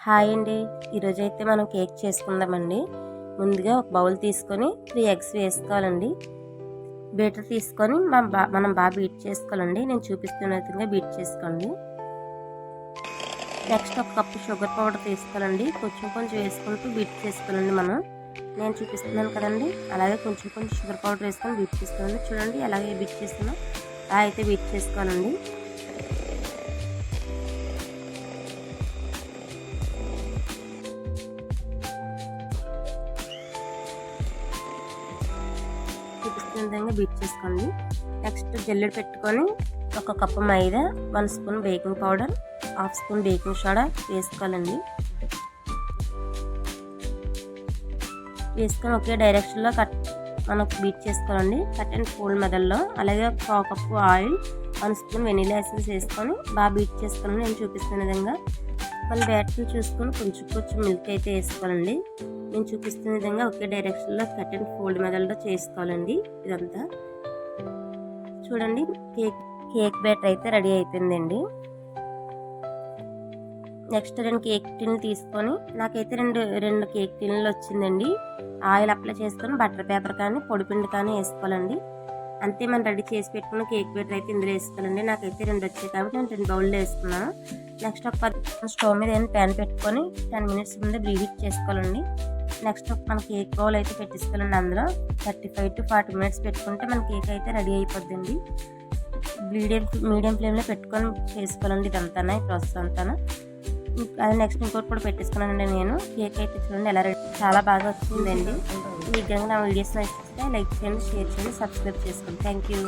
Hi అండి, ఈరోజైతే మనం కేక్ చేసుకుందామండి. ముందుగా ఒక బౌల్ తీసుకొని 3 ఎగ్స్ వేసుకోవాలండి. బీటర్ తీసుకొని మనం బాగా బీట్ చేసుకోవాలండి. నేను చూపిస్తున్న విధంగా బీట్ చేసుకోండి. నెక్స్ట్ ఒక కప్పు షుగర్ పౌడర్ తీసుకోవాలండి. కొంచెం కొంచెం వేసుకుంటూ బీట్ చేసుకోవాలండి. నేను చూపిస్తున్నాను కదండి, అలాగే కొంచెం కొంచెం షుగర్ పౌడర్ వేసుకొని బీట్ చేసుకోవాలండి. చూడండి అలాగే బీట్ చేసుకున్నాం, అలా అయితే బీట్ చేసుకోవాలండి. చూపిస్తున్న విధంగా బీట్ చేసుకోండి. నెక్స్ట్ జల్లెడ పెట్టుకొని ఒక కప్పు మైదా, 1 spoon baking powder, 1/2 spoon baking soda వేసుకోవాలండి. వేసుకొని ఒకే డైరెక్షన్లో మనకు బీట్ చేసుకోవాలండి. కట్ అండ్ ఫోల్డ్ మెథడ్లో. అలాగే 1 cup oil, 1 spoon vanilla essence వేసుకొని బాగా బీట్ చేసుకోవాలండి. నేను చూపిస్తున్న విధంగా మళ్ళీ బ్యాటర్ని చూసుకొని కొంచెం కొంచెం మిల్క్ అయితే వేసుకోవాలండి. నేను చూపిస్తున్న విధంగా ఒకే డైరెక్షన్లో కట్ అండ్ ఫోల్డ్ మెథడ్లో చేసుకోవాలండి. ఇదంతా చూడండి, కేక్ బ్యాటర్ అయితే రెడీ అయిపోయిందండి. నెక్స్ట్ 2 కేక్ టిన్లు తీసుకొని, నాకైతే రెండు కేక్ టిన్లు వచ్చిందండి. ఆయిల్ అప్లై చేసుకొని బటర్ పేపర్ కానీ పొడిపిండి కానీ వేసుకోవాలండి. అంతే, మనం రెడీ చేసి పెట్టుకున్న కేక్ బ్యాటర్ అయితే ఇందులో వేసుకోవాలండి. నాకైతే 2 వచ్చాయి కాబట్టి నేను 2 బౌల్లో వేసుకున్నాను. నెక్స్ట్ ఒక స్టవ్ మీద ప్యాన్ పెట్టుకొని 10 మినిట్స్ ముందే ప్రీహీట్ చేసుకోవాలండి. నెక్స్ట్ మన కేక్ బౌల్ అయితే పెట్టేసుకోవాలండి. అందులో 35 to 40 మినిట్స్ పెట్టుకుంటే మన కేక్ అయితే రెడీ అయిపోద్దండి. మీడియం ఫ్లేమ్లో పెట్టుకొని చేసుకోవాలండి ఇదంతా, ఈ ప్రాసెస్ అంతా. అది నెక్స్ట్ ఇంకోటి కూడా పెట్టేసుకున్నానండి నేను. కేక్ అయితే చూడండి ఎలా రెడీ, చాలా బాగా వచ్చిందండి. మీకు కనుక నా వీడియోస్ నచ్చితే లైక్ చేయండి, షేర్ చేయండి, సబ్స్క్రైబ్ చేసుకోండి. Thank you.